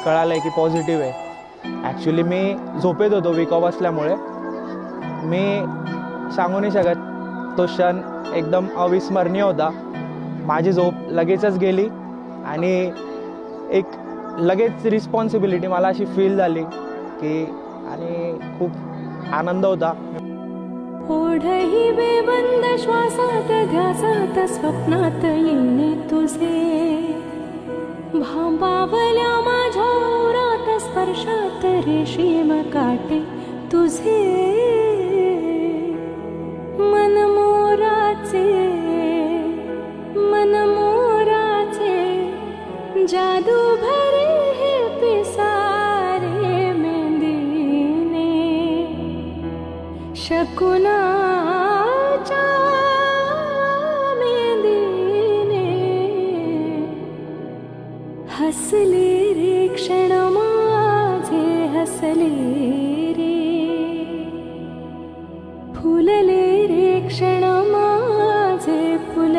कळालं आहे की पॉझिटिव्ह आहे. ॲक्च्युली मी झोपेत होतो वीक ऑफ असल्यामुळे. मी सांगू नाही शकत, तो क्षण एकदम अविस्मरणीय होता. माझी झोप लगेचच गेली आणि एक लगेच रिस्पॉन्सिबिलिटी मला अशी फील झाली की, आणि खूप आनंद होता. ओढही बेबंद श्वासात ध्यासात स्वप्नात येणे तुझे, भांबावल्या माझ्या उरात स्पर्शात रेशीम काटे तुझे, मनमोराचे जादू भरे हे पिसारे मेंदीने, शकुनाच्या मेंदीने हसले रे क्षण माझे, हसले रे फुलले रे क्षण माझे, फुल